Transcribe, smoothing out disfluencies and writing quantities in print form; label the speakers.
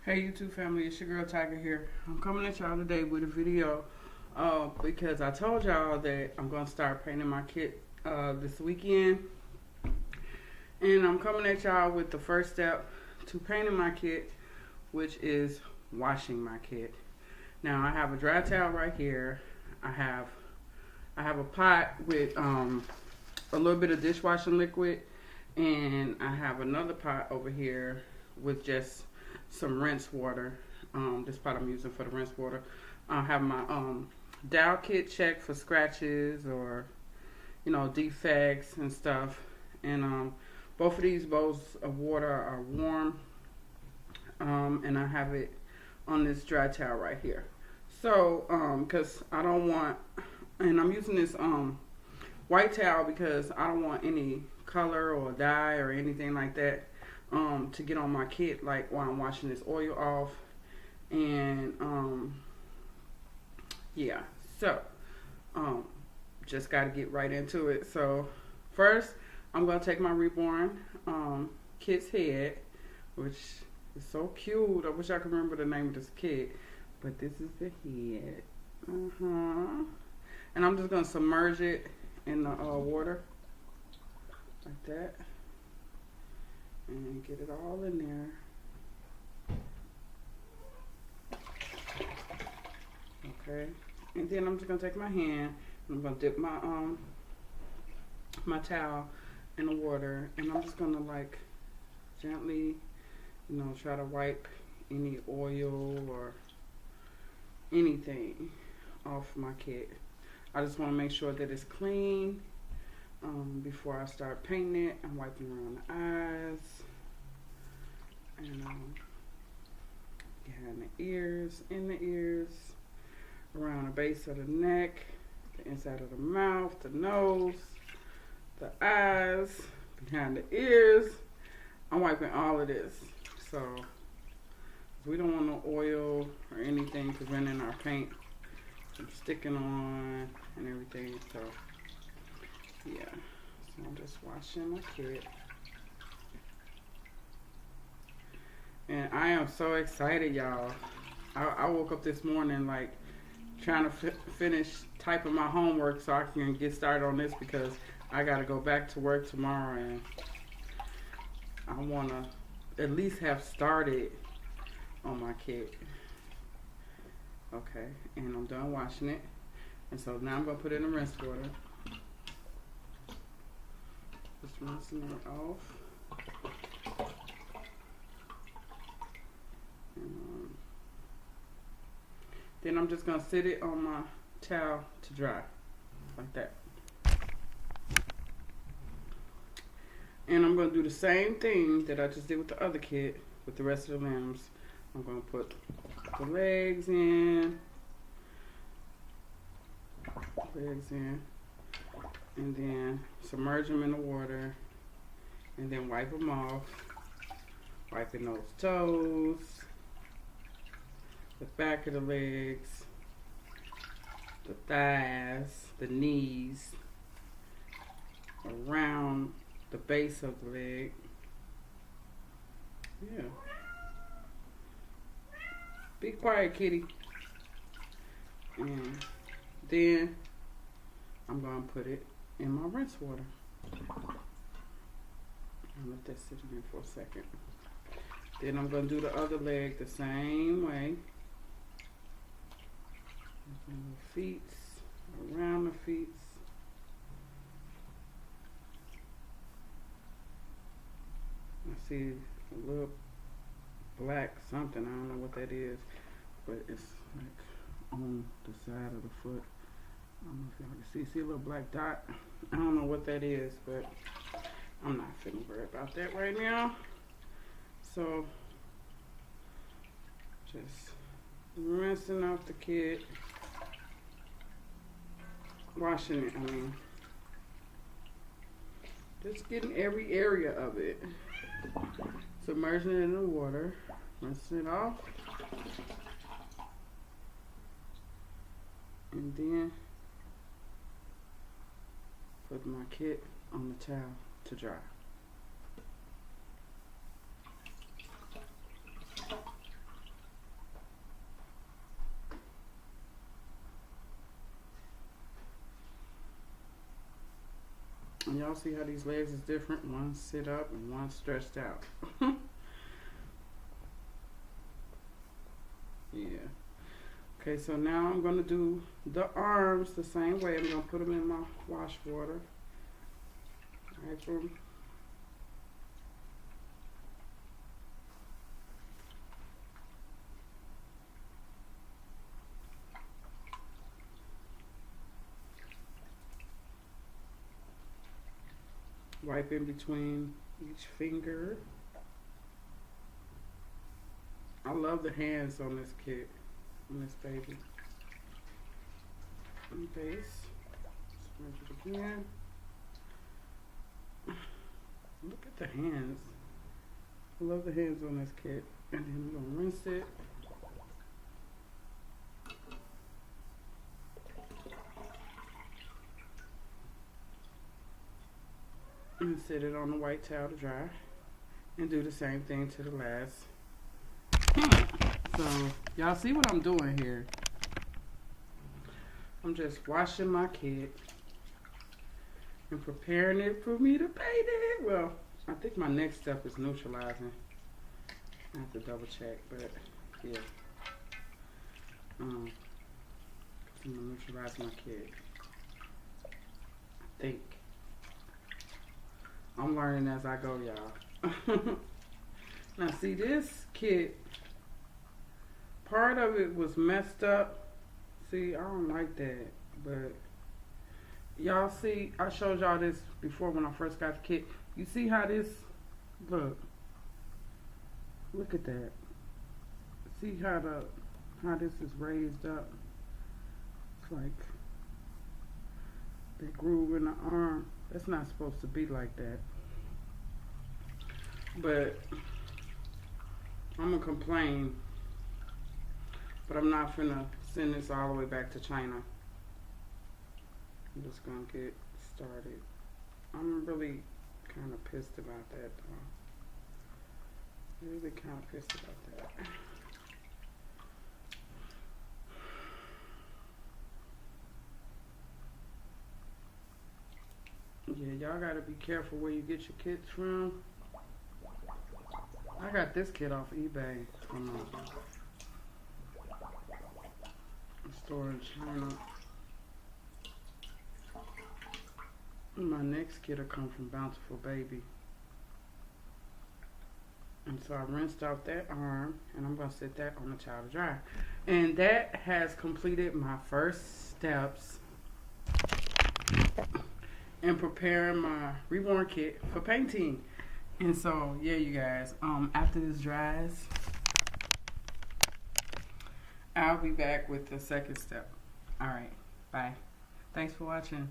Speaker 1: Hey YouTube family, it's your girl Tiger here. I'm coming at y'all today with a video because I told y'all that I'm going to start painting my kit this weekend. And I'm coming at y'all with the first step to painting my kit, which is washing my kit. Now I have a dry towel right here. I have a pot with a little bit of dishwashing liquid, and I have another pot over here with just some rinse water. This pot I'm using for the rinse water. I have my Dow kit check for scratches or defects and stuff. And both of these bowls of water are warm, and I have it on this dry towel right here. So because I don't want, and I'm using this white towel because I don't want any color or dye or anything like that to get on my kit, like while I'm washing this oil off. And yeah, so just got to get right into it. So first I'm going to take my Reborn Kit's head, which is so cute. I wish I could remember the name of this kit, but this is the head. And I'm just going to submerge it in the water like that and get it all in there. Okay, and then I'm just gonna take my hand and I'm gonna dip my my towel in the water, and I'm just gonna like gently, try to wipe any oil or anything off my kit. I just want to make sure that it's clean before I start painting it. I'm wiping around the eyes and behind the ears, in the ears, around the base of the neck, the inside of the mouth, the nose, the eyes, behind the ears. I'm wiping all of this. So we don't want no oil or anything preventing our paint from sticking on and everything. So yeah, so I'm just washing my kit. And I am so excited, y'all. I woke up this morning like trying to finish typing my homework so I can get started on this, because I got to go back to work tomorrow, and I want to at least have started on my kit. Okay, and I'm done washing it. And so now I'm going to put it in the rinse water. Just rinsing it off. And, then I'm just going to sit it on my towel to dry, like that. And I'm going to do the same thing that I just did with the other kit with the rest of the limbs. I'm going to put the legs in, and then submerge them in the water, and then wipe them off, wiping those toes, the back of the legs, the thighs, the knees, around the base of the leg. Yeah. Be quiet, kitty. And then I'm going to put it in my rinse water. I'll let that sit in there for a second. Then I'm going to do the other leg the same way. The feet, around the feet. I see a little black something. I don't know what that is, but it's like on the side of the foot. I don't know if y'all can see a little black dot. I don't know what that is, but I'm not feeling worried about that right now. So just rinsing off the kit, washing it, just getting every area of it, submerging it in the water, rinsing it off, and then put my kit on the towel to dry. y'all see how these legs is different? One sit up and one stretched out. Yeah. Okay, so now I'm going to do the arms the same way. I'm going to put them in my wash water. Wipe them. Wipe in between each finger. I love the hands on this kit, on this baby. And base. Smudge it again. Look at the hands. I love the hands on this kit. And then we're gonna rinse it. And set it on the white towel to dry. And do the same thing to the last. So, y'all see what I'm doing here? I'm just washing my kit and preparing it for me to paint it. Well, I think my next step is neutralizing. I have to double check, but yeah. I'm gonna neutralize my kit. I think. I'm learning as I go, y'all. Now see, this kit, part of it was messed up. See, I don't like that, but y'all see, I showed y'all this before when I first got the kit. You see how this, look at that. See how this is raised up. It's like the groove in the arm. That's not supposed to be like that. But I'm gonna complain. But I'm not finna send this all the way back to China. I'm just gonna get started. I'm really kind of pissed about that though. Really kind of pissed about that. Yeah, y'all gotta be careful where you get your kits from. I got this kit off eBay from a store in China. My next kit will come from Bountiful Baby. And so I rinsed out that arm and I'm gonna set that on the towel to dry. And that has completed my first steps in preparing my Reborn Kit for painting. And so, yeah, you guys, after this dries, I'll be back with the second step. All right, bye. Thanks for watching.